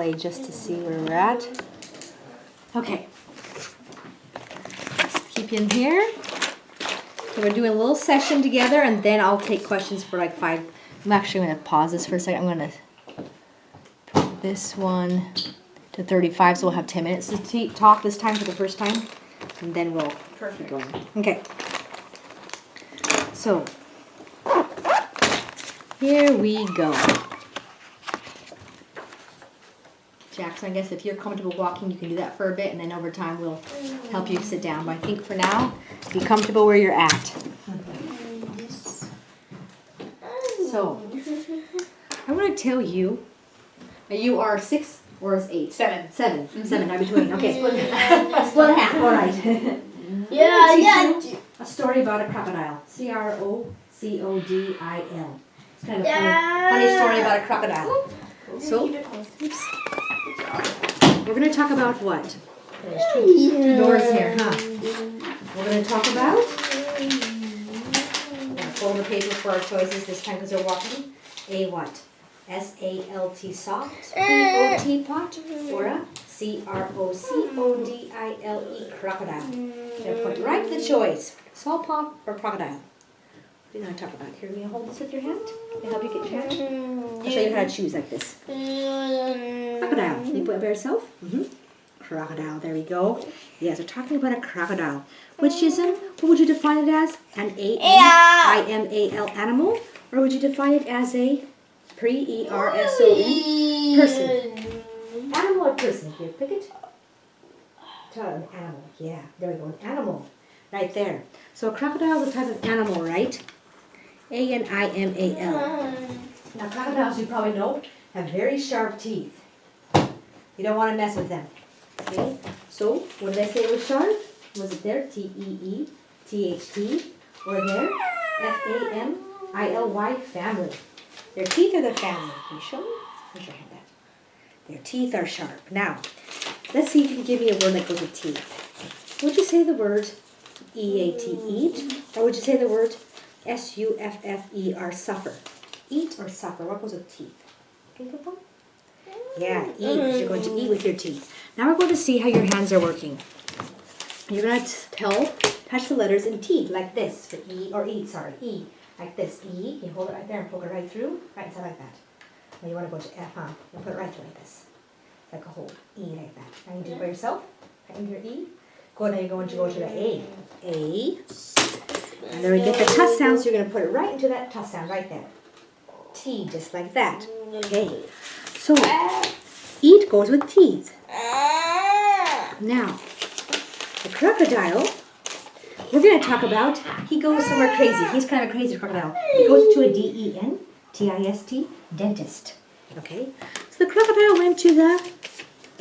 play just to see where we're at. Okay. Let's keep you in here. So we're doing a little session together, and then I'll take questions for like 5. I'm actually going to pause this for a second. I'm going to put this one to 35, so we'll have 10 minutes to talk this time for the first time, and then we'll keep going. Okay. So here we go. Jackson, I guess if you're comfortable walking, you can do that for a bit, and then over time we'll help you sit down. But I think for now, be comfortable where you're at. So, I want to tell you, you are 6 or is 8? 7. 7. 7, right between. Okay. Split a half. All right. Yeah. A story about a crocodile. Crocodile. It's kind of a funny story about a crocodile. So, oops. We're going to talk about what? There's two doors here, huh? We're going to talk about, fold the paper for our choices this time because they're walking. A what? S-A-L-T soft, P-O-T pot, or a C-R-O-C-O-D-I-L-E crocodile. You're going to put right the choice, salt pot or crocodile. What are you going to talk about? Here, will you hold this with your hand? Can I help you get your hand? I'll show you how to choose like this. Crocodile. Can you put it by yourself? Crocodile. There we go. Yes, we're talking about a crocodile. Which is what would you define it as? An A-N-I-M-A-L animal? Or would you define it as a P-E-R-S-O-N person? Animal or person? Here, pick it. An animal. Yeah, there we go. An animal. Right there. So a crocodile is a type of animal, right? A-N-I-M-A-L. Now crocodiles, you probably know, have very sharp teeth. You don't want to mess with them. Okay? So, what did I say was sharp? Was it there? T-E-E-T-H-T. Or there? F-A-M-I-L-Y, family. Their teeth are the family. Can you show me? Where's your hand at? Their teeth are sharp. Now, let's see if you can give me a word that goes with teeth. Would you say the word E-A-T, eat? Or would you say the word S-U-F-F-E-R, suffer? Eat or suffer? What goes with teeth? Think of one? Yeah, eat. You're going to eat with your teeth. Now we're going to see how your hands are working. You're going to touch the letters in T, like this, for E, or eat, sorry, E, like this, E. You hold it right there and poke it right through, right inside like that. Now you want to go to F, huh? You put it right through like this. It's like a whole E like that. Now you do it by yourself. Find your E. Good, now you're going to go to the A. A. And then we get the tuss sound, so you're going to put it right into that tuss sound right there. T, just like that. Okay. So, eat goes with teeth. Now, the crocodile, we're going to talk about, he goes somewhere crazy. He's kind of a crazy crocodile. He goes to a D-E-N-T-I-S-T, dentist. Okay? So the crocodile went to the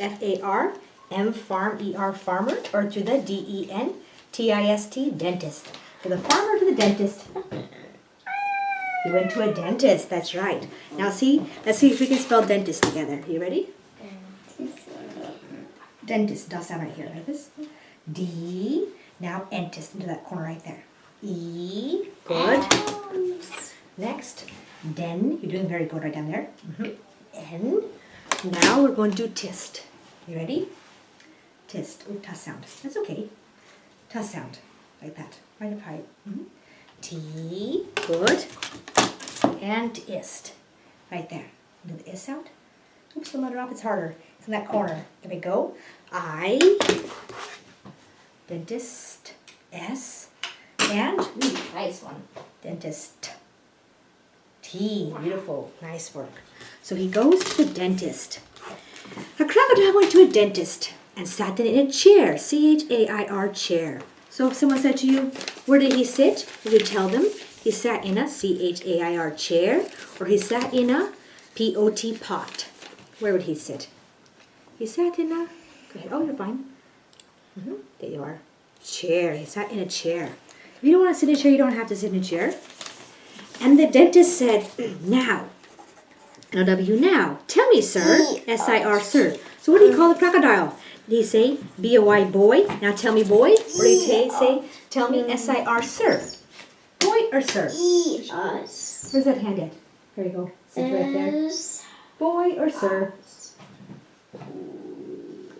F-A-R-M, farm, E-R, farmer, or to the D-E-N-T-I-S-T, dentist. To the farmer, to the dentist. He went to a dentist, that's right. Now see, let's see if we can spell dentist together. You ready? Dentist, does sound right here, like this. D, now entist, into that corner right there. E, good. Next, den, you're doing very good right down there. N, now we're going to do tist. You ready? Tist, oh, tuss sound, that's okay. Tuss sound, like that, right up high. T, good. And ist, right there. Do the ist sound. Oops, don't let it off, it's harder. It's in that corner. There we go. I, dentist, S, and, ooh, nice one, dentist, T, beautiful, nice work. So he goes to the dentist. A crocodile went to a dentist and sat in a chair, C-H-A-I-R, chair. So if someone said to you, where did he sit? You would tell them he sat in a C-H-A-I-R chair, or he sat in a P-O-T pot. Where would he sit? He sat in a, go ahead, oh, you're fine. There you are. Chair, he sat in a chair. If you don't want to sit in a chair, you don't have to sit in a chair. And the dentist said, now, N-O-W, now, tell me, sir, S-I-R, sir. So what do you call the crocodile? Did he say B-O-Y, boy? Now tell me, boy. Or did he say, tell me, S-I-R, sir? Boy or sir? Where's that hand at? There you go. Sit right there. Boy or sir?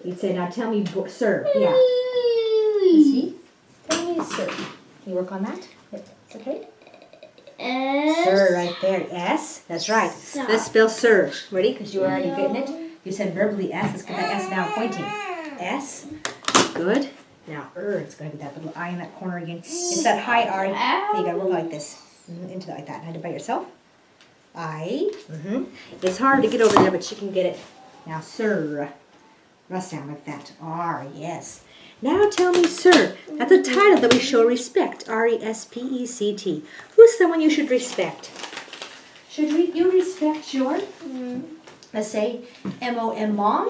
You'd say, now tell me, sir. Yeah. Let's see. Tell me, sir. Can you work on that? It's okay? S. Sir, right there. S. That's right. Let's spell sir. Ready? Because you're already getting it. You said verbally S. Let's get that S now pointing. S. Good. Now, it's going to be that little I in that corner again. It's that high R. You got to work like this. Into that like that. Now do it by yourself. I. It's hard to get over there, but you can get it. Now, sir. Must sound like that. R. Yes. Now tell me, sir. That's a title that we show respect. R-E-S-P-E-C-T. Who's someone you should respect? Should you respect your, let's say, M-O-M, mom?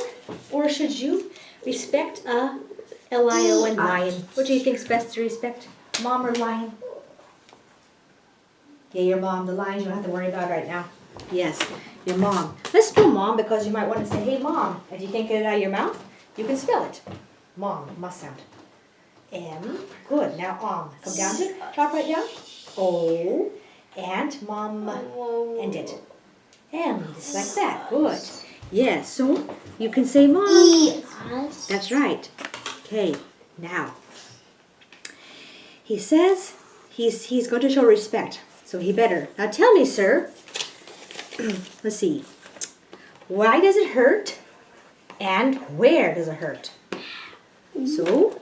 Or should you respect a L-I-O-N, lion? What do you think's best to respect? Mom or lion? Yeah, your mom. The lion you don't have to worry about right now. Yes, your mom. Let's spell mom because you might want to say, hey, mom. If you can't get it out of your mouth, you can spell it. Mom, must sound. M, good. Now come down to it. Drop right down. O, and mom, end it. M, just like that. Good. Yes, so you can say mom. E. That's right. Okay, now. He says he's going to show respect, so he better. Now tell me, sir. Let's see. Why does it hurt? And where does it hurt? So,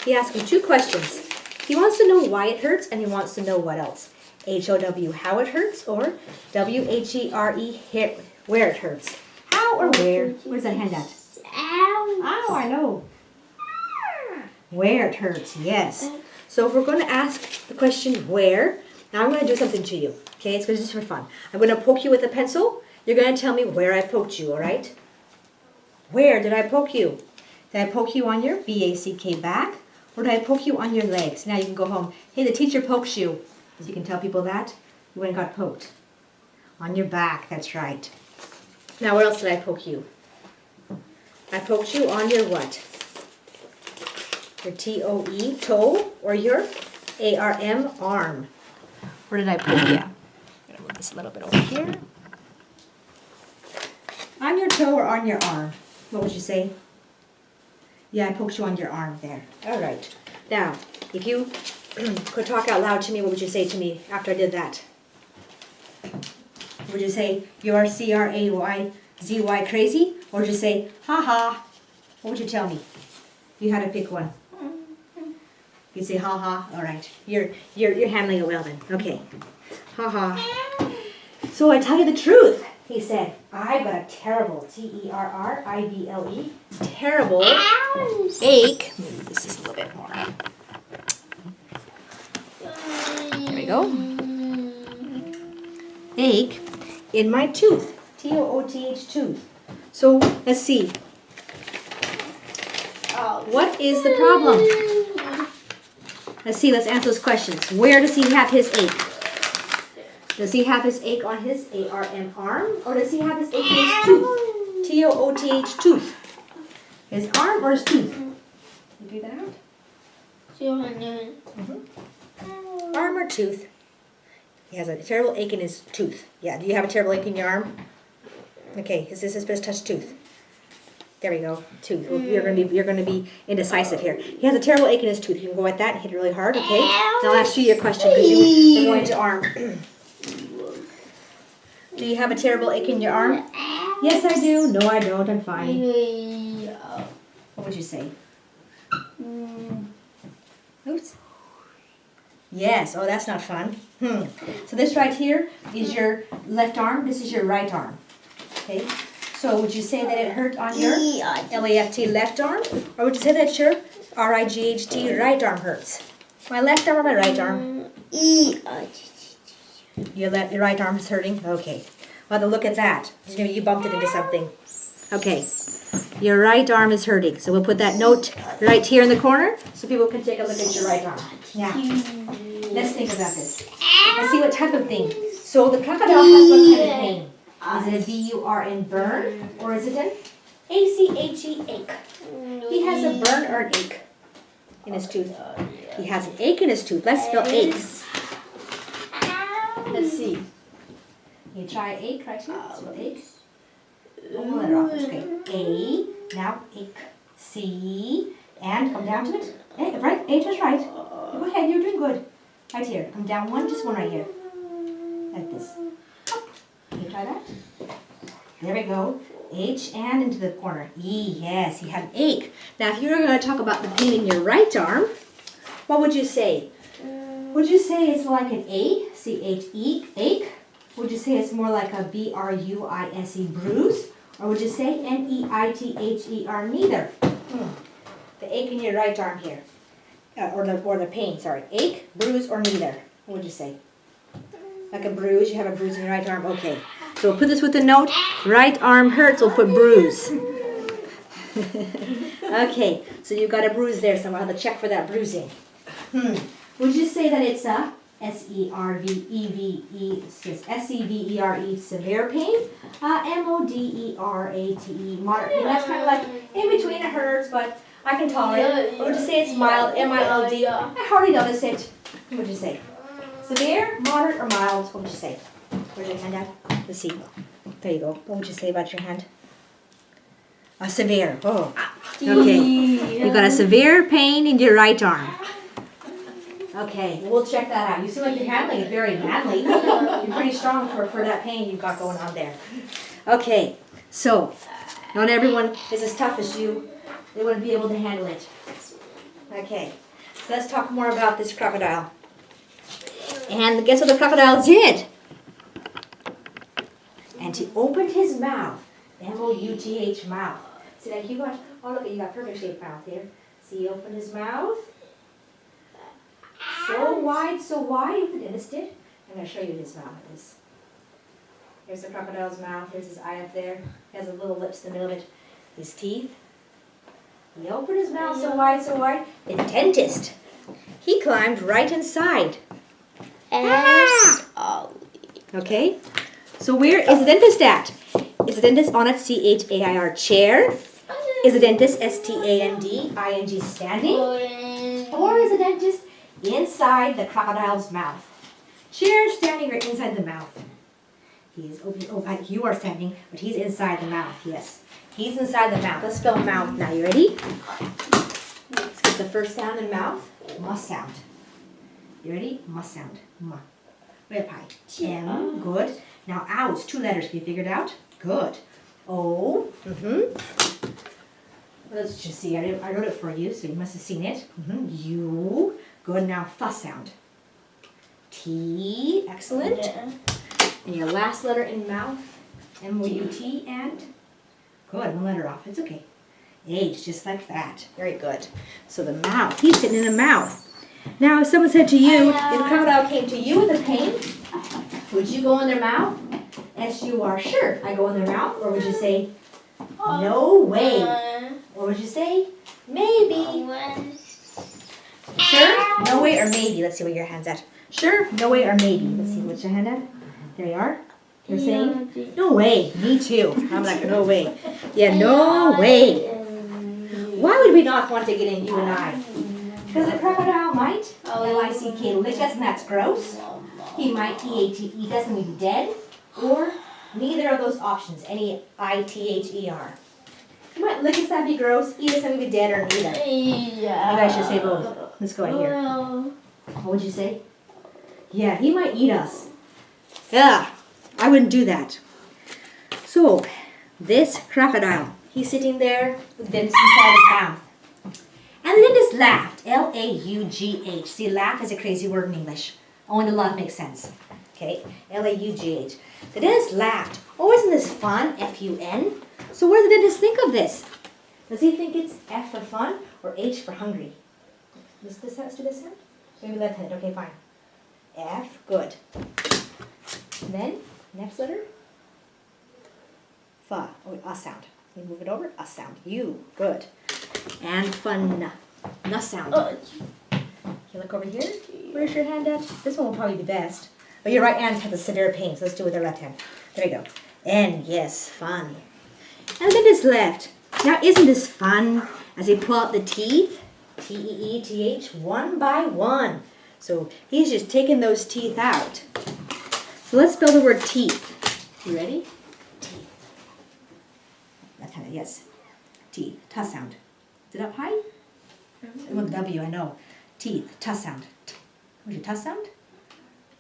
he asks you 2 questions. He wants to know why it hurts, and he wants to know what else. H-O-W, how it hurts, or W-H-E-R-E, where it hurts. How or where? Where's that hand at? Ow. Oh, I know. Where it hurts, yes. So if we're going to ask the question where, now I'm going to do something to you. Okay, it's just for fun. I'm going to poke you with a pencil. You're going to tell me where I poked you, all right? Where did I poke you? Did I poke you on your B-A-C-K back? Or did I poke you on your legs? Now you can go home. Hey, the teacher pokes you. So you can tell people that. You went and got poked. On your back, that's right. Now where else did I poke you? I poked you on your what? Your T-O-E, toe, or your A-R-M, arm. Where did I poke you? I'm going to move this a little bit over here. On your toe or on your arm? What would you say? Yeah, I poked you on your arm there. All right. Now, if you could talk out loud to me, what would you say to me after I did that? Would you say, you're C-R-A-Y-Z-Y crazy? Or would you say, ha-ha? What would you tell me? You had to pick one. You'd say, ha-ha. All right. You're handling it well then. Okay. Ha-ha. So I tell you the truth. He said, I got a terrible, T-E-R-R-I-B-L-E, terrible ache. Move this just a little bit more. There we go. Ache in my tooth. T-O-O-T-H, tooth. So, let's see. What is the problem? Let's see, let's answer those questions. Where does he have his ache? Does he have his ache on his A-R-M arm? Or does he have his ache in his tooth? T-O-O-T-H, tooth. His arm or his tooth? You figure that out? Arm or tooth? He has a terrible ache in his tooth. Yeah, do you have a terrible ache in your arm? Okay, is this his best touch tooth? There we go, tooth. You're gonna be indecisive here. He has a terrible ache in his tooth. You can go at that and hit it really hard, okay? Now I'll ask you your question because you're going to arm. Do you have a terrible ache in your arm? Yes, I do. No, I don't. I'm fine. What would you say? Oops. Yes. Oh, that's not fun. So this right here is your left arm. This is your right arm. Okay. So would you say that it hurt on your L-A-F-T left arm? Or would you say that your R-I-G-H-T right arm hurts? My left arm or my right arm? Your right arm is hurting? Okay. Well, then look at that. Maybe you bumped it into something. Okay. Your right arm is hurting. So we'll put that note right here in the corner so people can take a look at your right arm. Now, let's think about this. Let's see what type of thing. So the crocodile has what kind of pain? Is it a B-U-R-N, burn? Or is it an A-C-H-E, ache? He has a burn or an ache in his tooth. He has an ache in his tooth. Let's spell aches. Let's see. You try ache right here. Spell ache. Oh, letter off. It's okay. Now, ache. C. And come down to it. Right, H is right. Go ahead, you're doing good. Right here. Come down one, just one right here. Like this. Up. Can you try that? There we go. H and into the corner. E, yes, you have an ache. Now, if you were going to talk about the pain in your right arm, what would you say? Would you say it's like an A, C-H-E, ache? Would you say it's more like a B-R-U-I-S-E, bruise? Or would you say N-E-I-T-H-E-R, neither? The ache in your right arm here. Or the pain, sorry. Ache, bruise, or neither? What would you say? Like a bruise, you have a bruise in your right arm? Okay. So we'll put this with a note. Right arm hurts, we'll put bruise. Okay, so you've got a bruise there, so we'll have to check for that bruising. Would you say that it's a S-E-R-V-E-V-E, S-E-V-E-R-E, severe pain? M-O-D-E-R-A-T-E, moderate pain. That's kind of like in between, it hurts, but I can tolerate it. Or would you say it's mild, M-I-L-D? I hardly notice it. What would you say? Severe, moderate, or mild? What would you say? Where's your hand at? Let's see. There you go. What would you say about your hand? Severe. Oh. Okay. You've got a severe pain in your right arm. Okay, we'll check that out. You seem like you're handling it very badly. You're pretty strong for that pain you've got going on there. Okay, so not everyone is as tough as you. They wouldn't be able to handle it. Okay, so let's talk more about this crocodile. And guess what the crocodile did? And he opened his mouth. M-O-U-T-H, mouth. See that you got, oh look, you got perfect shaped mouth here. See, he opened his mouth. So wide, the dentist did. I'm going to show you his mouth. Here's the crocodile's mouth. Here's his eye up there. He has a little lips in the middle of it. His teeth. He opened his mouth so wide. The dentist, he climbed right inside. Okay, so where is the dentist at? Is the dentist on a C-H-A-I-R chair? Is the dentist S-T-A-N-D-I-N-G standing? Or is the dentist inside the crocodile's mouth? Chair, standing, or inside the mouth? You are standing, but he's inside the mouth, yes. He's inside the mouth. Let's spell mouth now. You ready? Let's get the first sound in mouth. Ma sound. You ready? Ma sound. Ma. Red pie. M. Good. Now, ow. It's 2 letters. Can you figure it out? Good. O. Let's just see. I wrote it for you, so you must have seen it. U. Good. Now, th sound. T. Excellent. And your last letter in mouth. M-O-U-T. And good. 1 letter off. It's okay. H. Just like that. Very good. So the mouth. He's sitting in the mouth. Now, if someone said to you, if a crocodile came to you with a pain, would you go in their mouth? S-U-R, sure, I go in their mouth. Or would you say, no way? Or would you say, maybe? Sure, no way, or maybe? Let's see where your hand's at. Sure, no way, or maybe? Let's see, what's your hand at? There you are. You're saying, no way. Me too. I'm like, no way. Yeah, no way. Why would we not want to get in, you and I? Because a crocodile might, L-I-C-K, lick us, and that's gross. He might T-A-T, eat us, and we'd be dead. Or neither of those options, N-E-I-T-H-E-R. He might lick us, that'd be gross. Eat us, and we'd be dead, or neither. Maybe I should say both. Let's go right here. What would you say? Yeah, he might eat us. Ugh, I wouldn't do that. So, this crocodile, he's sitting there with the dentist inside his mouth. And the dentist laughed. L-A-U-G-H. See, laugh is a crazy word in English. Only the laugh makes sense. Okay? L-A-U-G-H. The dentist laughed. Oh, isn't this fun? F-U-N. So what does the dentist think of this? Does he think it's F for fun or H for hungry? Let's do this sound. Maybe left-handed. Okay, fine. F. Good. And then, next letter. Fa. Oh, a sound. You move it over. A sound. U. Good. And fun. Na sound. You look over here. Where's your hand at? This one will probably be best. But your right hand has a severe pain, so let's do it with your left hand. There you go. N. Yes. Fun. And then it's left. Now, isn't this fun? As they pull out the teeth. T-E-E-T-H. One by one. So he's just taking those teeth out. So let's spell the word teeth. You ready? Teeth. Left hand, yes. Teeth. Tuh sound. Is it up high? Well, W, I know. Teeth. Tuh sound. What's your tuh sound?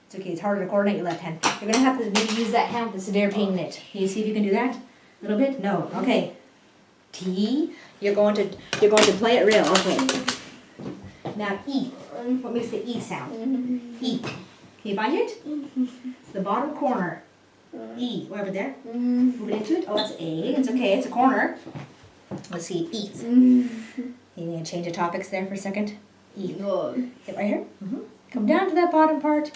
It's okay. It's harder to coordinate your left hand. You're gonna have to maybe use that hand with the severe pain in it. Can you see if you can do that? A little bit? No. Okay. T. You're going to play it real. Okay. Now E. What makes the E sound? E. Can you find it? It's the bottom corner. E. Over there. Move it into it. Oh, it's A. It's okay. It's a corner. Let's see. E. You need to change the topics there for a second. E. Hit right here. Come down to that bottom part.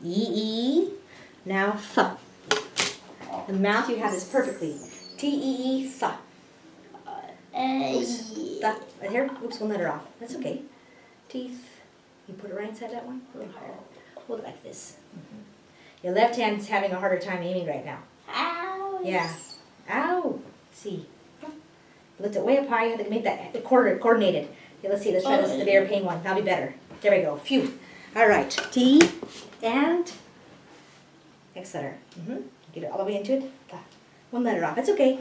E. Now th. The mouth you have is perfectly. T-E-E. Th. Th. Right here. Oops, one letter off. That's okay. Teeth. You put it right inside that one. A little higher. Hold it like this. Your left hand's having a harder time aiming right now. Ow. Yeah. Ow. See. Lift it way up high. You have to make that coordinated. Okay, let's see. Let's try this severe pain one. That'll be better. There we go. Phew. All right. T and X letter. Get it all the way into it. One letter off. It's okay.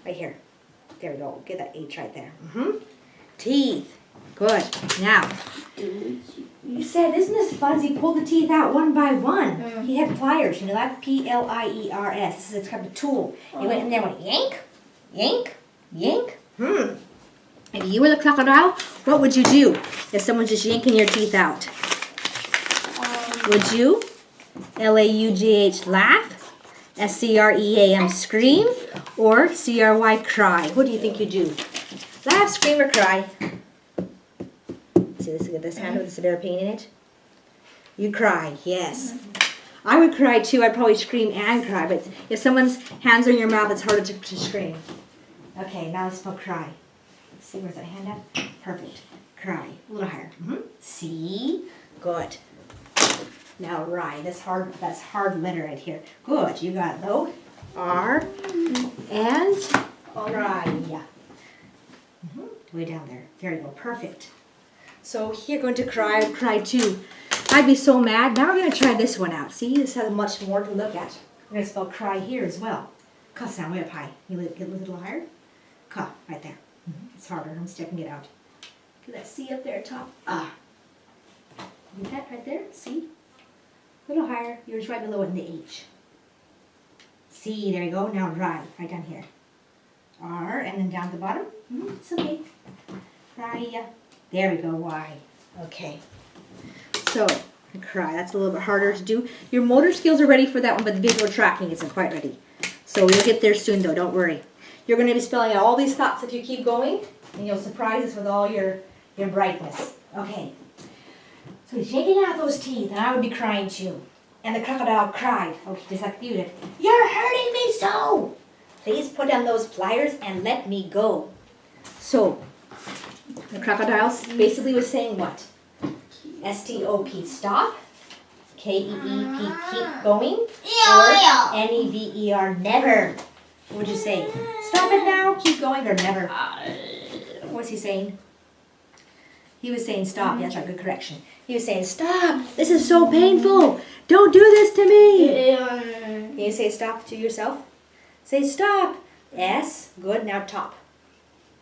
Right here. There we go. Get that H right there. Teeth. Good. Now, you said, isn't this fun? He pulled the teeth out one by one. He had pliers. You know that? P-L-I-E-R-S. This is kind of a tool. He went in there and went yank, yank, yank. If you were the crocodile, what would you do if someone's just yanking your teeth out? Would you? L-A-U-G-H, laugh? S-C-R-E-A-M, scream? Or C-R-Y, cry? What do you think you do? Laugh, scream, or cry? See this hand with the severe pain in it? You cry, yes. I would cry too. I'd probably scream and cry, but if someone's hands are in your mouth, it's harder to scream. Okay, now let's spell cry. Let's see, where's that hand at? Perfect. Cry. A little higher. C. Good. Now rye. That's hard letter right here. Good. You got it though. R and cry. Way down there. There you go. Perfect. So you're going to cry too. I'd be so mad. Now we're going to try this one out. See, this has much more to look at. We're going to spell cry here as well. Ka sound way up high. You get a little higher. Ka, right there. It's harder. I'm sticking it out. Get that C up there top. Ah. Get that right there. C. A little higher. You're just right below it in the H. C. There you go. Now right down here. R, and then down at the bottom. It's okay. Cry. There we go. Y. Okay. So, cry. That's a little bit harder to do. Your motor skills are ready for that one, but the visual tracking isn't quite ready. So we'll get there soon, though. Don't worry. You're going to be spelling out all these thoughts if you keep going, and you'll surprise us with all your brightness. Okay. So he's shaking out those teeth, and I would be crying too. And the crocodile cried. Okay, just like you did. You're hurting me so! Please put down those pliers and let me go. So, the crocodile basically was saying what? S-T-O-P, stop. K-E-E-P, keep going. Or N-E-V-E-R, never. What would you say? Stop it now, keep going, or never? What's he saying? He was saying stop. That's right, good correction. He was saying stop. This is so painful. Don't do this to me. Can you say stop to yourself? Say stop. S, good. Now top.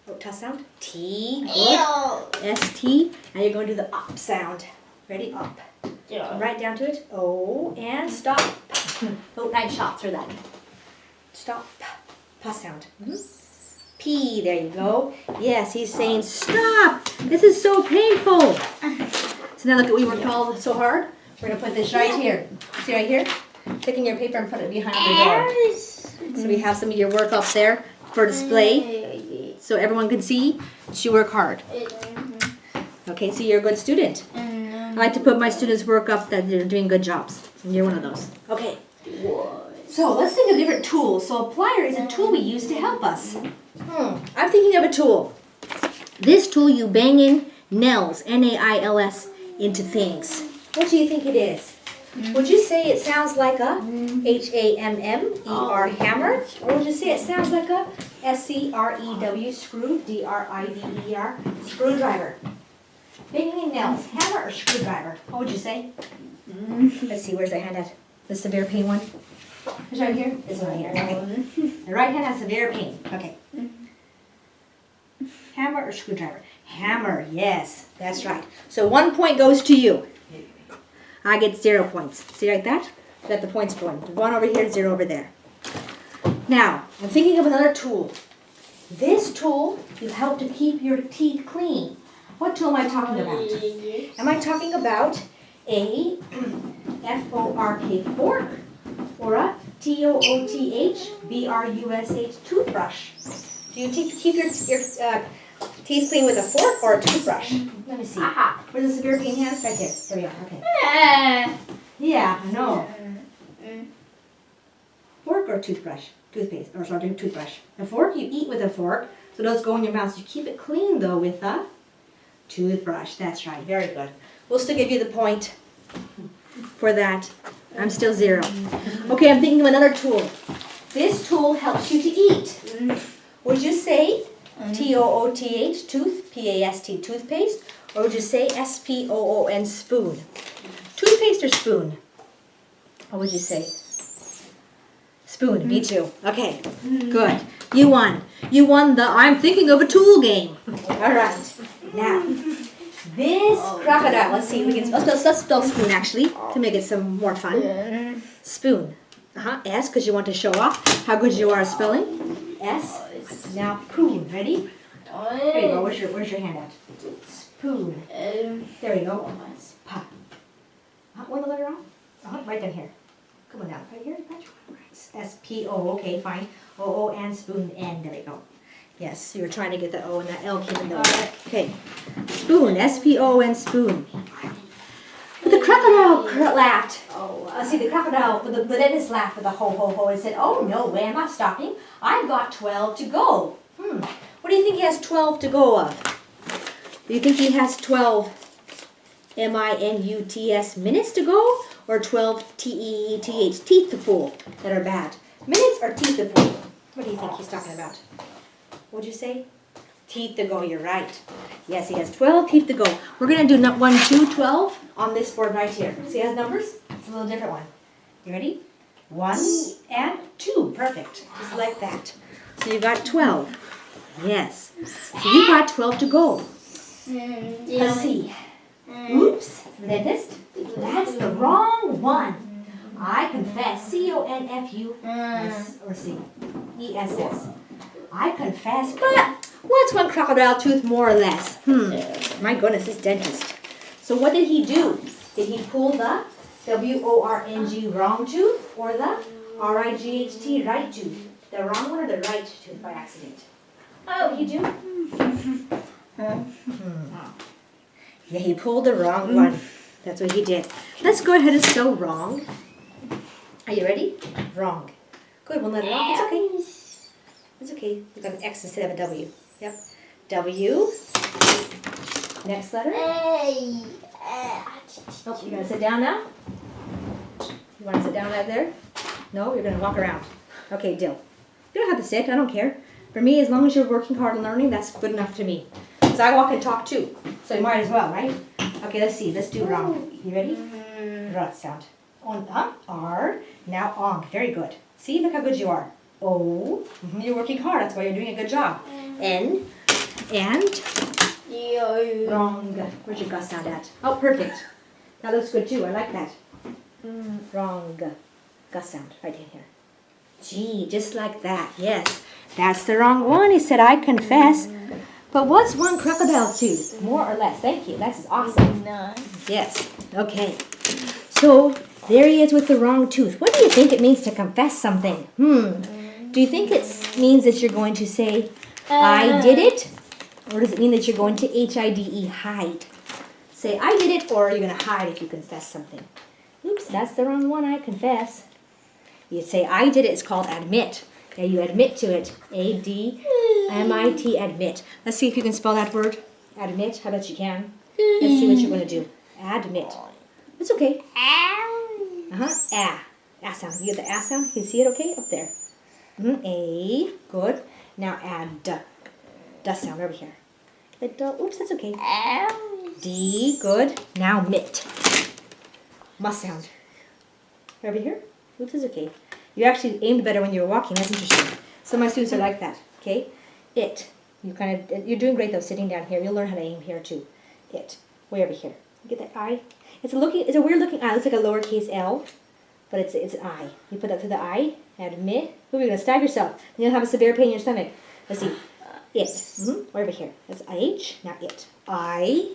Oh, tuh sound. T, good. S-T. Now you're going to do the up sound. Ready? Up. Come right down to it. O, and stop. Oh, 9 shots for that. Stop. Puh sound. P, there you go. Yes, he's saying stop. This is so painful. So now look at what we worked all so hard. We're going to put this right here. See right here? Take in your paper and put it behind the door. So we have some of your work up there for display. So everyone can see that you work hard. Okay, so you're a good student. I like to put my students' work up that they're doing good jobs. And you're one of those. Okay. So let's think of different tools. So a plier is a tool we use to help us. I'm thinking of a tool. This tool you bang in nails, N-A-I-L-S, into things. What do you think it is? Would you say it sounds like a H-A-M-M-E-R hammer? Or would you say it sounds like a S-C-R-E-W screw, D-R-I-V-E-R, screwdriver? Banging in nails, hammer or screwdriver? What would you say? Let's see, where's the hand at? The severe pain one? It's right here? This one right here. Okay. The right hand has severe pain. Okay. Hammer or screwdriver? Hammer, yes, that's right. So 1 point goes to you. I get 0 points. See like that? Let the points going. 1 over here, 0 over there. Now, I'm thinking of another tool. This tool will help to keep your teeth clean. What tool am I talking about? Am I talking about a F-O-R-K fork or a T-O-O-T-H-B-R-U-S-H toothbrush? Do you keep your teeth clean with a fork or a toothbrush? Let me see. Where's the severe pain hands? Right there. There we are. Okay. Yeah, I know. Fork or toothbrush? Toothpaste, or sorry, toothbrush. A fork, you eat with a fork, so those go in your mouth. So you keep it clean though with a toothbrush. That's right. Very good. We'll still give you the point for that. I'm still 0. Okay, I'm thinking of another tool. This tool helps you to eat. Would you say T-O-O-T-H, tooth, P-A-S-T, toothpaste, or would you say S-P-O-O-N, spoon? Toothpaste or spoon? What would you say? Spoon, me too. Okay, good. You won. You won the I'm thinking of a tool game. All right. Now, this crocodile, let's see, let's spell spoon actually to make it some more fun. Spoon. S, because you want to show off how good you are at spelling. S. Now, poon. Ready? There you go. Where's your hand at? Spoon. There you go. Pa. One the letter off? Right down here. Come on down. Right here. S-P-O. Okay, fine. O-O and spoon N. There we go. Yes, you were trying to get the O and the L came in the way. Okay. Spoon. S-P-O-N, spoon. But the crocodile laughed. Let's see, the crocodile, the dentist laughed with a ho, ho, ho and said, oh, no way, I'm not stopping. I've got 12 to go. What do you think he has 12 to go of? Do you think he has 12 M-I-N-U-T-S minutes to go? Or 12 T-E-E-T-H teeth to pull that are bad? Minutes or teeth to pull? What do you think he's talking about? What'd you say? Teeth to go, you're right. Yes, he has 12 teeth to go. We're going to do 1, 2, 12 on this board right here. See, it has numbers? It's a little different one. You ready? 1 and 2. Perfect. Just like that. So you got 12. Yes. So you got 12 to go. Let's see. Oops. The dentist. That's the wrong one. I confess. C-O-N-F-U-S or C-E-S-S. I confess, but what's one crocodile tooth more or less? My goodness, this dentist. So what did he do? Did he pull the W-O-R-N-G wrong tooth or the R-I-G-H-T right tooth? The wrong one or the right tooth by accident? What did he do? Yeah, he pulled the wrong one. That's what he did. Let's go ahead and spell wrong. Are you ready? Wrong. Good, one letter wrong. It's okay. It's okay. We've got an X instead of a W. Yep. W. Next letter. Oh, you're going to sit down now? You want to sit down right there? No, you're going to walk around. Okay, Dill. You don't have to sit. I don't care. For me, as long as you're working hard and learning, that's good enough to me. Because I walk and talk too. So you might as well, right? Okay, let's see. Let's do wrong. You ready? R sound. R. Now ong. Very good. See, look how good you are. O. You're working hard. That's why you're doing a good job. N. And. Wrong. Where's your gus sound at? Oh, perfect. That looks good too. I like that. Wrong. Gus sound right in here. G. Just like that. Yes. That's the wrong one. He said, I confess. But what's one crocodile tooth? More or less. Thank you. That's awesome. Yes. Okay. So there he is with the wrong tooth. What do you think it means to confess something? Do you think it means that you're going to say, I did it? Or does it mean that you're going to H-I-D-E, hide? Say, I did it, or are you going to hide if you confess something? Oops, that's the wrong one, I confess. You say, I did it, it's called admit. Now you admit to it. A-D-M-I-T, admit. Let's see if you can spell that word. Admit, how about you can? Let's see what you're going to do. Admit. It's okay. Ah. Ah sound. You get the ah sound? You can see it okay? Up there. A. Good. Now add D. D sound over here. Oops, that's okay. D. Good. Now mit. Must sound. Over here. Oops, it's okay. You actually aimed better when you were walking. That's interesting. Some of my students are like that. Okay. It. You're doing great though, sitting down here. You'll learn how to aim here too. It. Way over here. Get that eye? It's a weird looking eye. It looks like a lowercase L, but it's an eye. You put that through the eye, add mid. Ooh, you're gonna stab yourself. You'll have a severe pain in your stomach. Let's see. It. Way over here. That's H, not it. I,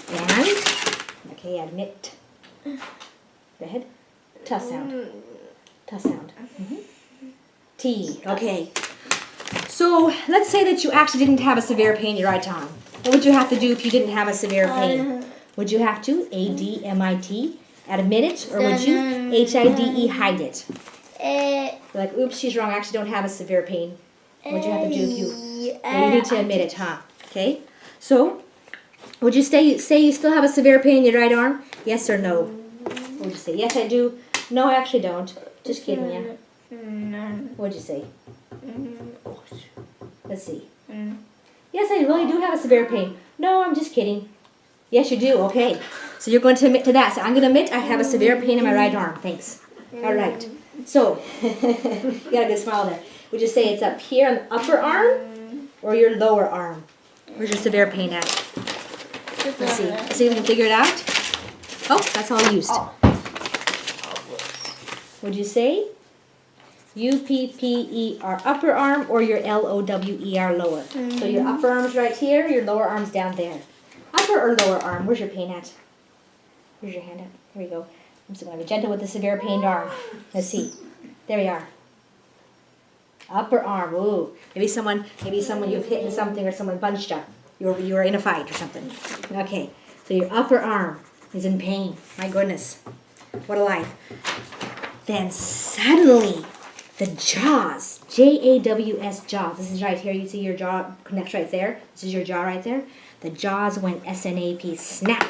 and, okay, add mit. Go ahead. T sound. T sound. T. Okay. So let's say that you actually didn't have a severe pain in your right arm. What would you have to do if you didn't have a severe pain? Would you have to ADMIT, admit it, or would you HIDE, hide it? You're like, oops, she's wrong. I actually don't have a severe pain. What would you have to do if you need to admit it, huh? Okay. So would you say you still have a severe pain in your right arm? Yes or no? What would you say? Yes, I do. No, I actually don't. Just kidding, yeah. What would you say? Let's see. Yes, I really do have a severe pain. No, I'm just kidding. Yes, you do. Okay. So you're going to admit to that. So I'm going to admit I have a severe pain in my right arm. Thanks. All right. So you got a good smile there. Would you say it's up here on the upper arm or your lower arm? Where's your severe pain at? Let's see. See if we can figure it out. Oh, that's all used. Would you say UPPER upper arm or your LOWER lower? So your upper arm's right here, your lower arm's down there. Upper or lower arm? Where's your pain at? Where's your hand at? Here we go. I'm just going to be gentle with the severe pained arm. Let's see. There we are. Upper arm. Ooh. Maybe someone you've hit in something or someone punched you. You were in a fight or something. Okay. So your upper arm is in pain. My goodness. What a life. Then suddenly the jaws, JAWS, jaws. This is right here. You see your jaw connects right there. This is your jaw right there. The jaws went SNAP, snap.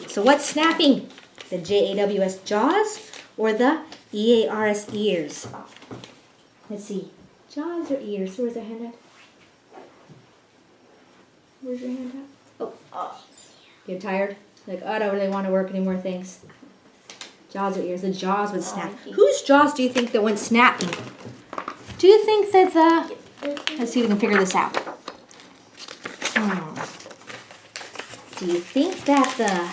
So what's snapping? The JAWS, jaws, or the EARS, ears? Let's see. Jaws or ears? Where's the hand at? Where's your hand at? Oh. You're tired? Like, oh, I don't really want to work anymore, thanks. Jaws or ears? The jaws would snap. Whose jaws do you think that went snapping? Do you think that the... Let's see if we can figure this out. Do you think that the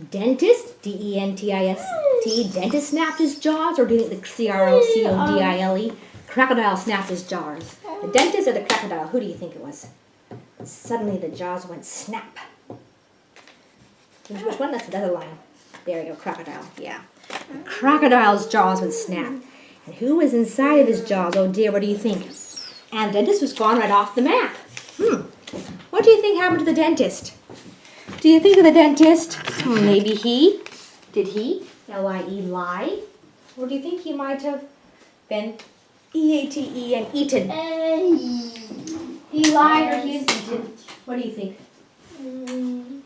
dentist, D-E-N-T-I-S-T, dentist snapped his jaws? Or do you think the C-R-O-C-O-D-I-L-E, crocodile snapped his jaws? The dentist or the crocodile? Who do you think it was? Suddenly the jaws went snap. Which one? That's the other line. There you go, crocodile. Yeah. The crocodile's jaws would snap. And who was inside of his jaws? Oh dear, what do you think? And the dentist was gone right off the map. What do you think happened to the dentist? Do you think of the dentist? Maybe he. Did he? L-I-E, lie? Or do you think he might have been E-A-T-E and eaten? He lied or he is eaten. What do you think?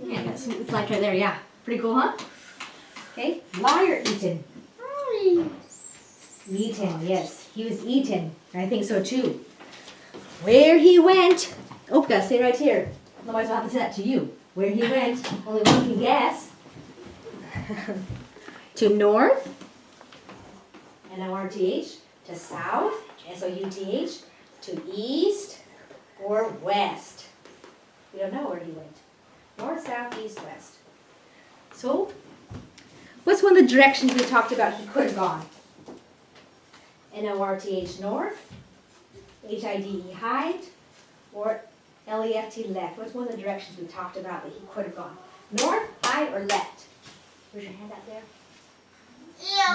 Yeah, it's like right there, yeah. Pretty cool, huh? Okay, lie or eaten? Eaten, yes. He was eaten. I think so too. Where he went. Oh, gotta stay right here. Otherwise I'll have to say that to you. Where he went, only one can guess. To north, N-O-R-T-H. To south, S-O-U-T-H. To east or west. We don't know where he went. North, south, east, west. So, what's one of the directions we talked about he could have gone? N-O-R-T-H, north. H-I-D-E, hide. Or L-E-F-T, left. What's one of the directions we talked about that he could have gone? North, high, or left? Where's your hand out there?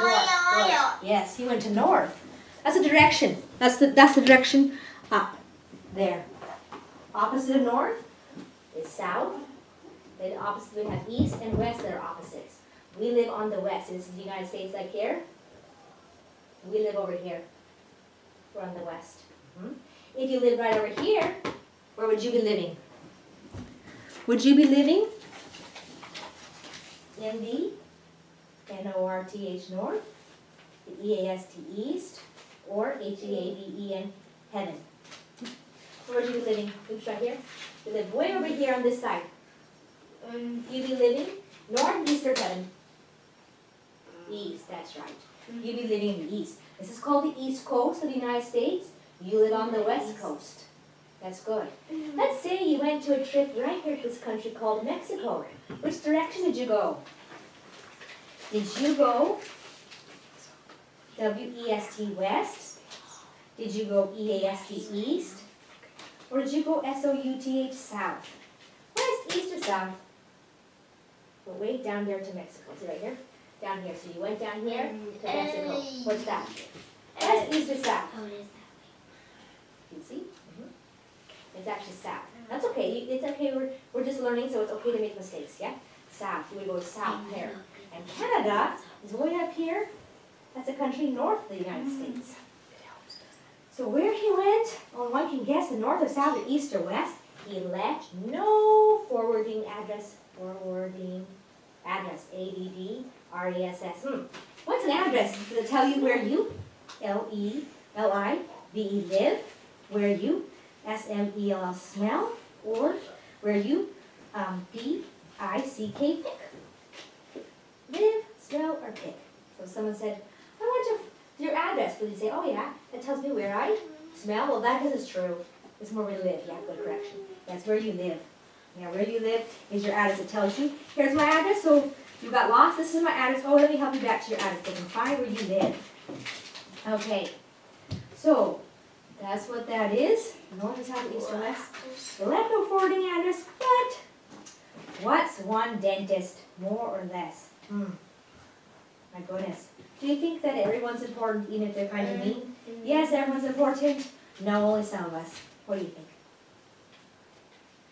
North. Yes, he went to north. That's a direction. That's the direction up. There. Opposite of north is south. Then opposite, we have east and west that are opposites. We live on the west. This is the United States, like here. We live over here. We're on the west. If you live right over here, where would you be living? Would you be living in the N-O-R-T-H north, the E-A-S-T east, or H-E-A-V-E-N heaven? Where would you be living? Oops, right here. You live way over here on this side. You'd be living north, east, or heaven? East, that's right. You'd be living in the east. This is called the East Coast of the United States. You live on the west coast. That's good. Let's say you went to a trip right here to this country called Mexico. Which direction did you go? Did you go W-E-S-T west? Did you go E-A-S-T east? Or did you go S-O-U-T-H south? West, east, or south? Well, way down there to Mexico. See right here? Down here. So you went down here to Mexico. What's that? West, east, or south? Oh, it is You see? It's actually south. That's okay. It's okay. We're just learning, so it's okay to make mistakes, yeah? South. We go south there. And Canada is way up here. That's a country north of the United States. So where he went, well, one can guess the north or south or east or west. He left no forwarding address. Forwarding address. A-D-D-R-E-S-S. What's an address? Does it tell you where you? L-E-L-I-V-E live. Where you? S-M-E-L-L smell. Or where you? P-I-C-K pick. Live, smell, or pick. So if someone said, I want your address. Would you say, oh yeah, that tells me where I smell? Well, that is true. It's where we live. Yeah, good correction. That's where you live. Yeah, where you live is your address. It tells you, here's my address. So you got lost. This is my address. Oh, let me help you back to your address. They can find where you live. Okay. So that's what that is. North or south, east or west. The left no forwarding address, but what's one dentist, more or less? My goodness. Do you think that everyone's important, even if they're kind of mean? Yes, everyone's important. No, only some of us. What do you think?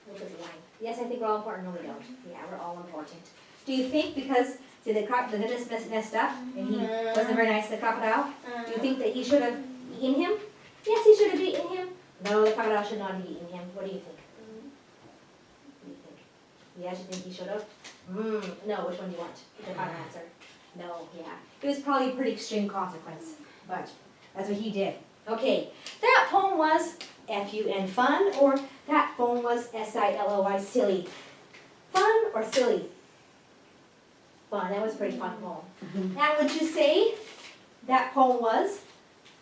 Look at the line. Yes, I think we're all important. No, we don't. Yeah, we're all important. Do you think because the dentist messed up and he wasn't very nice to the crocodile? Do you think that he should have eaten him? Yes, he should have eaten him. No, the crocodile should not have eaten him. What do you think? What do you think? Yes, you think he should have? No, which one do you want? The final answer. No, yeah. It was probably a pretty extreme consequence, but that's what he did. Okay, that poem was F-U-N, fun, or that poem was S-I-L-O-Y, silly. Fun or silly? Fun, that was a pretty fun poem. Now, would you say that poem was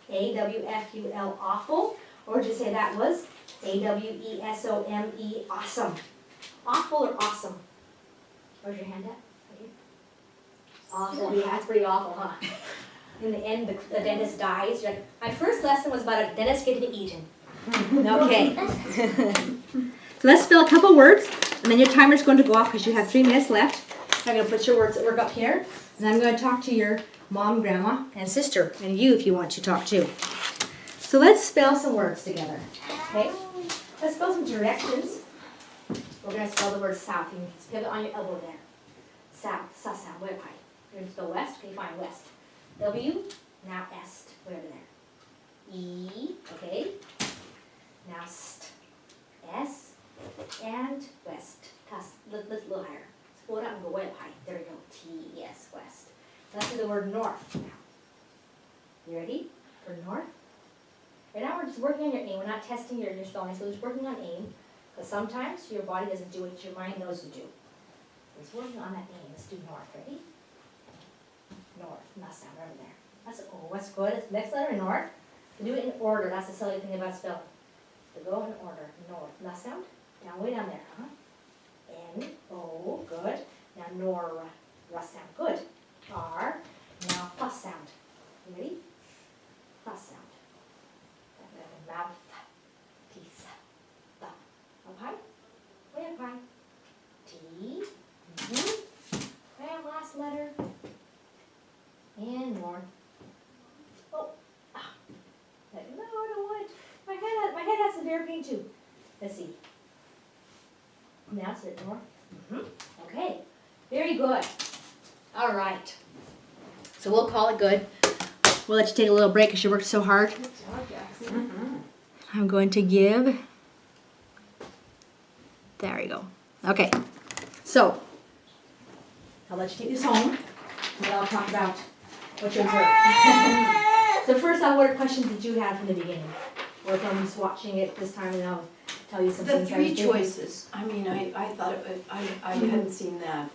A-W-F-U-L, awful, or would you say that was A-W-E-S-O-M-E, awesome? Awful or awesome? Where's your hand at? Right here. Awful, yeah, that's pretty awful, huh? In the end, the dentist dies. You're like, my first lesson was about a dentist getting eaten. Okay. So let's spell a couple words, and then your timer's going to go off because you have 3 minutes left. I'm going to put your words at work up here, and I'm going to talk to your mom, grandma, and sister, and you if you want to talk too. So let's spell some words together. Okay? Let's spell some directions. We're going to spell the word south. You can pivot on your elbow there. South, south, where high. You're going to spell west. Okay, fine, west. W, now est, way over there. E, okay. Now st, S, and west. Let's a little higher. Pull it up and go way up high. There we go. T, yes, west. Let's do the word north now. You ready for north? Right now we're just working on your aim. We're not testing your spelling, so we're just working on aim. Because sometimes your body doesn't do what your mind knows to do. So it's working on that aim. Let's do north. Ready? North. Not sound right over there. That's good. It's the next letter north. To do it in order. That's the silly thing about spelling. To go in order. North. Not sound. Down, way down there. N-O. Good. Now nor. Rust sound. Good. R. Now plus sound. You ready? Plus sound. Mouth. Teeth. The. Up high. Way up high. T. And last letter. And north. Oh. No, I don't want it. My head has severe pain too. Let's see. Now it's it north. Okay. Very good. All right. So we'll call it good. We'll let you take a little break because you worked so hard. Good job, Jackson. I'm going to give. There you go. Okay. So I'll let you take this home, and then I'll talk about what you observed. So first, what questions did you have from the beginning, or from just watching it this time, and I'll tell you some The things I was three doing. choices, I mean, I thought I hadn't seen that.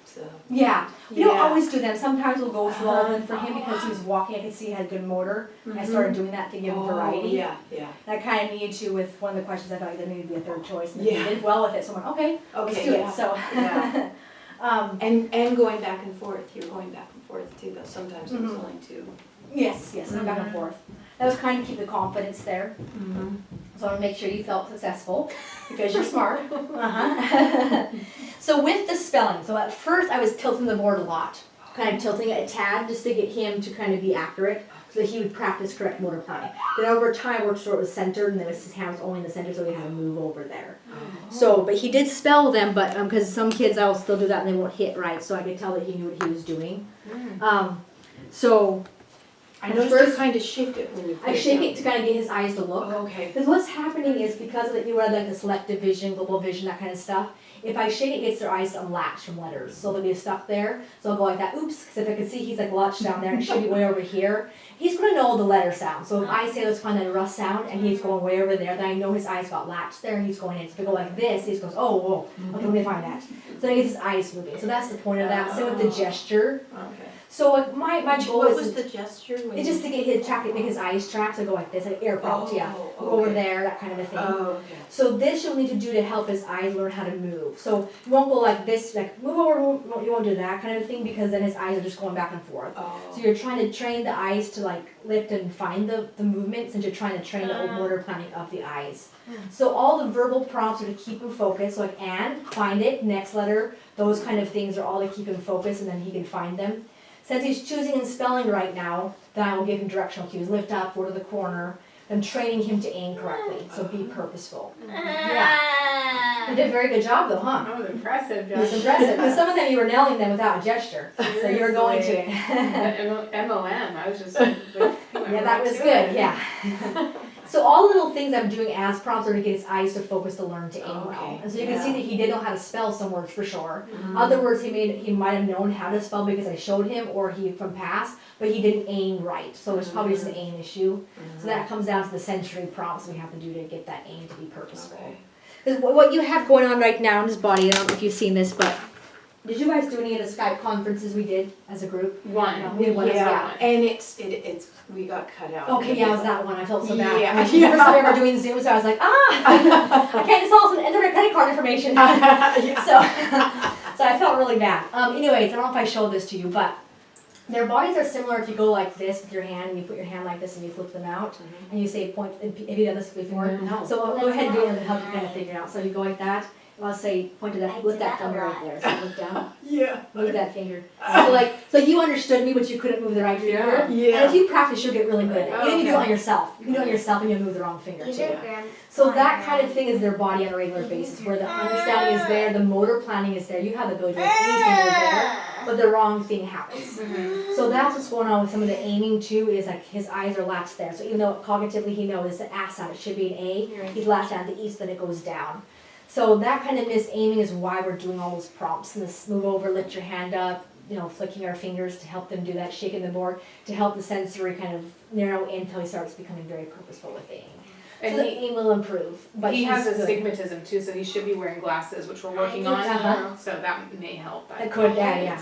Yeah, we don't Yeah. always do them. Sometimes we'll go through all of them for him because he was walking. I could see he had good motor. I started doing that to give him variety. Yeah, yeah. And I kind of needed to with one of the questions. I felt like there needed to be a third choice. And Yeah. he did well with it, so I went, okay, let's Okay, do yeah. it. So, Yeah. And going back and forth, you're going back and forth too, though sometimes it's Mhm. only two. yes, and back and forth. That was kind of keep the confidence there. So I want to make sure you felt successful because you're smart. So with the spelling, so at first I was tilting the board a lot, kind of tilting it a tad just to get him to kind of be accurate so that he would practice correct motor planning. Then over time I worked so it was centered and then his hand was only in the center so he had to move over there. So, but he did spell them, but because some kids I will still do that and they won't hit right, so I could tell that he knew what he was doing. So I noticed you kind of shake it when you put I it shake down. it to kind of get his eyes to look. Okay. Because what's happening is because of you read like the selective vision, global vision, that kind of stuff. If I shake it, it gets their eyes to unlatch from letters, so they'll be stuck there. So I'll go like that. Oops, because if I can see he's like latched down there, and it should be way over here. He's going to know the letter sound. So if I say let's find that rough sound, and he's going way over there, then I know his eyes got latched there, and he's going in. So if I go like this, he just goes, oh, whoa, okay, let me find that. So then he gets his eyes moving. So that's the point of that. Same with the gesture. Okay. So like my goal What is was the gesture? when it's just to get his track, make his eyes track. So I go like this, like aircraft, yeah, go over okay. there, that kind of a thing. Oh, okay. So this you'll need to do to help his eyes learn how to move. So you won't go like this, like move over, you won't do that kind of thing because then his eyes are just going back and forth. Oh. So you're trying to train the eyes to like lift and find the movements and you're trying to train the motor planning of the eyes. So all the verbal prompts are to keep him focused, so like and, find it, next letter, those kind of things are all to keep him focused and then he can find them. Since he's choosing and spelling right now, then I will give him directional cues, lift up, go to the corner. I'm training him to aim correctly, so be purposeful. Yeah. You did a very good job though, huh? That was impressive, It was Josh. impressive, because some of them you were nailing them without a gesture, so you were going to. MOM, I was just like, Yeah, that was good, yeah. So all the little things I'm doing as prompts are to get his eyes to focus to learn to aim well. Okay, And so you can see yeah. that he did know how to spell some words for sure. Other words he might have known how to spell because I showed him or he from past, but he didn't aim right. So there's probably just an aim issue. So that comes down to the sensory prompts we have to do to get that aim to be purposeful. Okay. Because what you have going on right now in his body, I don't know if you've seen this, but did you guys do any of the Skype conferences we did as a group? One. No, we did one as well. Yeah, and it's we got cut out. Okay, yeah, it was that one. I felt so bad. Yeah. First time ever doing Zoom, so I was like, I can't just enter my credit card information. So I felt really bad. Anyways, I don't know if I showed this to you, but their bodies are similar if you go like this with your hand and you put your hand like this and you flip them out and you say point. Have you done this before? No. So go ahead and do it and help you kind of figure it out. So you go like that. I'll say point to that, lift that finger right there. So look down, Yeah. move that finger. So you understood me, but you couldn't move the right finger. Yeah. And if you practice, you'll get really good. Oh, You can do it okay. on yourself. You can do it on yourself and you'll move the wrong finger too. So that kind of thing is their body on a regular basis, where the understanding is there, the motor planning is there. You have the ability to make anything there, but the wrong thing happens. So that's what's going on with some of the aiming too, is like his eyes are latched there. So even though cognitively he knows it's an A sound, it should be an A, he's latched down at the E, so then it goes down. So that kind of mis-aiming is why we're doing all those prompts, and this move over, lift your hand up, flicking our fingers to help them do that, shaking the board to help the sensory kind of narrow in until he starts becoming very purposeful with aim. And So the aim will improve. But he has he's good. astigmatism too, so he should be wearing glasses, which we're working on. Uh-huh. So that may help. That could, yeah.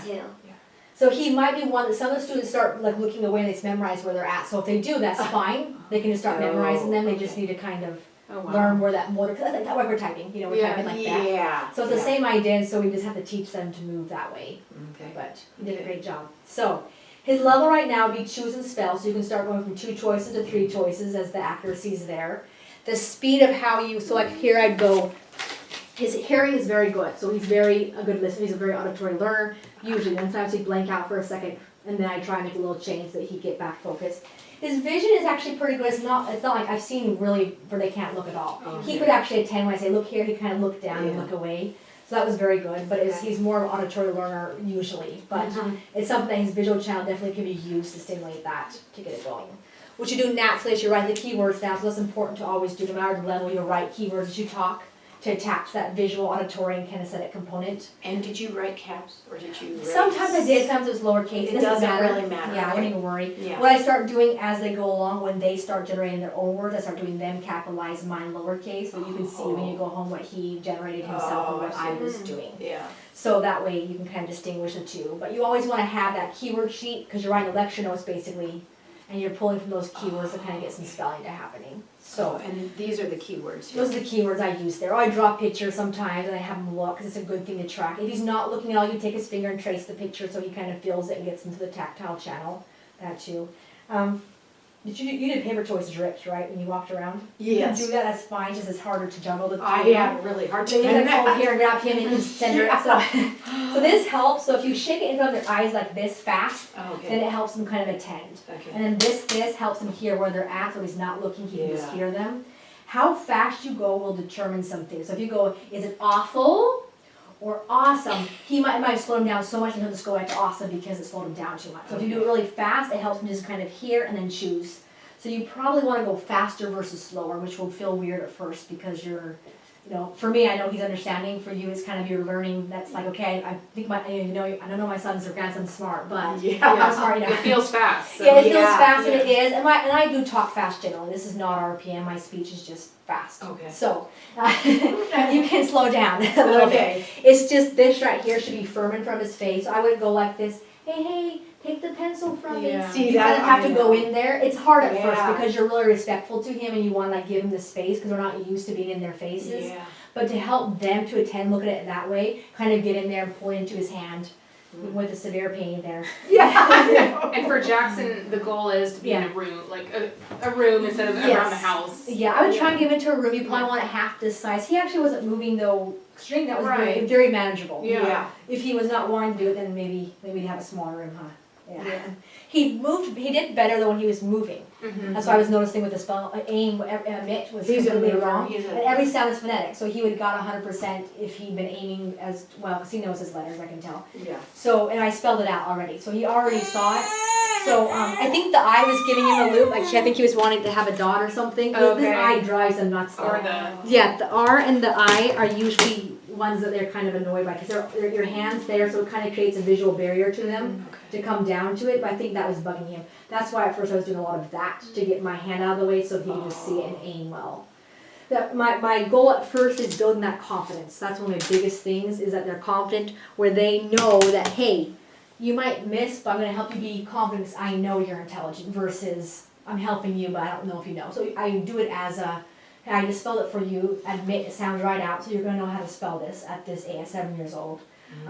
So he might be one that some of the students start like looking away and they just memorize where they're at. So if they do, that's fine. They can just start memorizing them. They just need to kind of Oh, wow. learn where that motor, because that's why we're typing, we're Yeah. typing like that. Yeah. So it's the same idea, and so we just have to teach them to move that way. Okay. But he did a great job. So his level right now would be choose and spell, so you can start going from 2 choices to 3 choices as the accuracy is there. The speed of how you, so like here I'd go, his hearing is very good, so he's a good listener, he's a very auditory learner, usually. Sometimes he'd blank out for a second, and then I try and make a little change so that he'd get back focused. His vision is actually pretty good. It's not like I've seen really where they can't look at all. He could actually attend when I say look here, he kind of look down and look away. So that was very good, but he's more of an auditory learner usually. But it's something that his visual channel definitely can be used to stimulate that, to get it going. What you do naturally is you write the keywords down, so that's important to always do. No matter the level, you'll write keywords as you talk to attach that visual, auditory, and kinesthetic component. And did you write caps or did you write? Sometimes I did, sometimes it was lowercase. It doesn't really matter. Yeah, I Okay. wouldn't even worry. Yeah. What I start doing as they go along, when they start generating their own words, I start doing them capitalized, mine lowercase, so you can see when you go home what he generated himself and Oh, what I I see. was doing. Yeah. So that way you can kind of distinguish the two. But you always want to have that keyword sheet because you're writing lecture notes basically, and you're pulling from those keywords to kind of get some spelling to happening. So, So and these are the keywords. those are the keywords I use there. Or I draw pictures sometimes and I have him look because it's a good thing to track. If he's not looking at all, you take his finger and trace the picture so he kind of feels it and gets into the tactile channel. That too. You did paper choices ripped, right, when you walked around? You Yes. can do that, that's fine, just it's harder to juggle the two. I had a really hard So you time. like hold here and grab him and just center it. So this helps. So if you shake it in front of their eyes like this fast, then Okay. it helps them kind of attend. Okay. And then this helps them hear where they're at, so he's not looking, he can just Yeah. hear them. How fast you go will determine something. So if you go, is it awful or awesome? He might slow him down so much and he'll just go back to awesome because it slowed him down too much. So if you do it really fast, it helps him just kind of hear and then choose. So you probably want to go faster versus slower, which will feel weird at first because you're, for me, I know he's understanding. For you, it's kind of you're learning. That's like, okay, I think I don't know my son's or grandson's smart, but Yeah. I'm smart, It feels fast. So. Yeah, it feels Yeah, fast and yeah. it is. And I do talk fast generally. This is not RPM. My speech is just fast. Okay. So you can slow down a little bit. Okay. It's just this right here should be firm in front of his face. So I would go like this. Hey, take the pencil from me. Yeah. See, You that kind of have I to go know. in there. It's hard at Yeah. first because you're really respectful to him and you want to like give him the space because we're not used to being in their faces. Yeah. But to help them to attend, look at it that way, kind of get in there and pull it into his hand with a severe pain there. Yeah. And for Jackson, the goal is to be in a room, like a room instead of around Yes. the house. Yeah, I would try and give it to a room. You probably want it half this size. He actually wasn't moving though. String that was Right. very manageable. Yeah. If he was not wanting to do it, then maybe we'd have a smaller room, huh? Yeah. He did better though when he was moving. Mm-hmm. That's why I was noticing with the spell, aim, Mitch was He's a completely mover. wrong. He's a- And every sound is phonetic, so he would have got 100% if he'd been aiming as well, because he knows his letters, I can tell. Yeah. So, and I spelled it out already, so he already saw it. So, I think the I was giving him a loop, like I think he was wanting to have a dot or something, because this Okay. I drives him nuts. Or though. the Yeah, the R and the I are usually ones that they're kind of annoyed by, because they're your hands there, so it kind of creates a visual barrier to them to come down to it, but I think that was bugging him. That's why at first I was doing a lot of that, to get my hand out of the way so he can just see it and aim well. My goal at first is building that confidence. That's one of my biggest things, is that they're confident, where they know that, hey, you might miss, but I'm going to help you be confident because I know you're intelligent, versus I'm helping you, but I don't know if you know. So I do it as a, hey, I just spelled it for you, admit it sounds right out, so you're going to know how to spell this at this age, at 7 years old,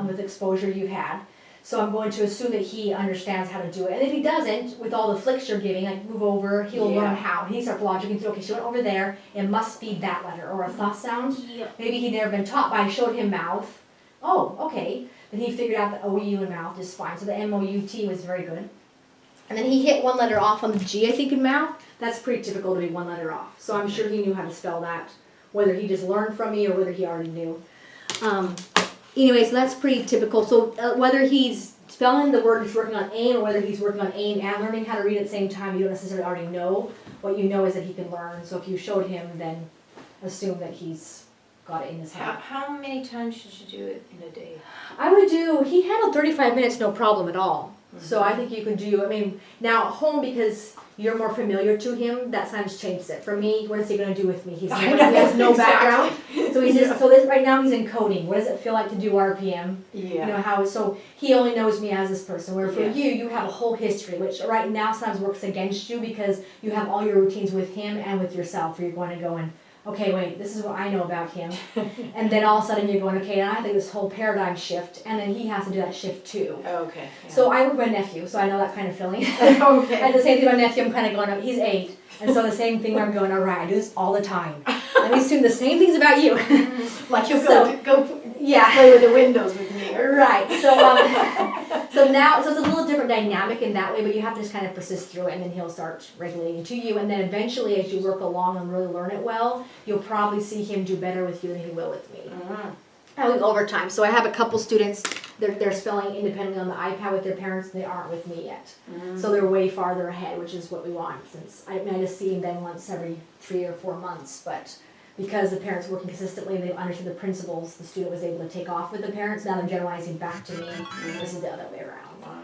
with the exposure you've had. So I'm going to assume that he understands how to do it. And if he doesn't, with all the flicks you're giving, like move over, he'll Yeah. learn how. And he starts logicking through, okay, she went over there, it must be that letter, or a th sound. Maybe he'd never been taught, but I showed him mouth. Oh, okay. Then he figured out the OU in mouth is fine. So the MOUT was very good. And then he hit one letter off on the G, I think, in mouth. That's pretty typical to be one letter off. So I'm sure he knew how to spell that, whether he just learned from me or whether he already knew. Anyway, so that's pretty typical. So whether he's spelling the word he's working on aim, or whether he's working on aim and learning how to read at the same time, you don't necessarily already know. What you know is that he can learn. So if you showed him, then assume that he's got it in his head. How many times should you do it in a day? He handled 35 minutes no problem at all. So I think you can do, now at home, because you're more familiar to him, that sometimes changes it. For me, what is he going to do with me? He has no background. So he's just, right now he's in coding. What does it feel like to do RPM? Yeah. So he only knows me as this person, where for Yeah. you have a whole history, which right now sometimes works against you because you have all your routines with him and with yourself, where you're going to go and, okay, wait, this is what I know about him. And then all of a sudden you're going, okay, I think this whole paradigm shift, and then he has to do that shift too. Okay. So I work with my nephew, so I know that kind of feeling. Okay. And the same thing with my nephew, I'm kind of going, he's 8. And so the same thing where I'm going, all right, I do this all the time. And we assume the same things about you. Like you'll So- go Yeah. play with the windows with me. Right. So so it's a little different dynamic in that way, but you have to just kind of persist through it, and then he'll start regulating to you. And then eventually, as you work along and really learn it well, you'll probably see him do better with you than he will with me. I think over time. So I have a couple students, they're spelling independently on the iPad with their parents, and they aren't with me yet. So they're way farther ahead, which is what we want. Since I just see them once every 3 or 4 months, but because the parents working consistently and they understood the principles, the student was able to take off with the parents. Now they're generalizing back to me. This is the other way around. Wow.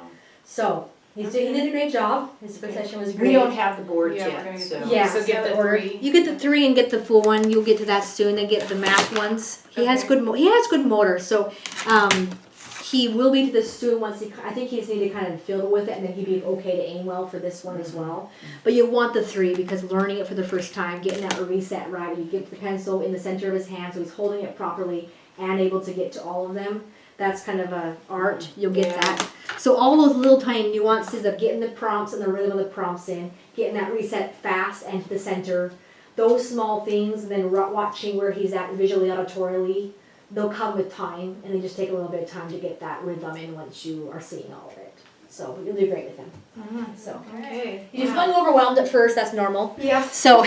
So he did a great job. His first session was great. We don't have the boards Yeah, we're yet, gonna get so. the- Yeah, So get the order. 3. You get the 3 and get the full one. You'll get to that soon. Then get the math ones. He has Okay. good. He has good motor. So, he will be to the student once he. I think he just need to kind of fiddle with it, and then he'd be okay to aim well for this one as well. But you want the 3 because learning it for the first time, getting that reset right. You get the pencil in the center of his hand, so he's holding it properly and able to get to all of them. That's kind of a art. You'll get Yeah. that. So all those little tiny nuances of getting the prompts and the rhythm of the prompts in, getting that reset fast and to the center, those small things, and then watching where he's at visually, auditorially, they'll come with time, and they just take a little bit of time to get that rhythm in once you are seeing all of it. So you'll do great with him. So Okay. he's just feeling overwhelmed at first. That's normal. Yeah. So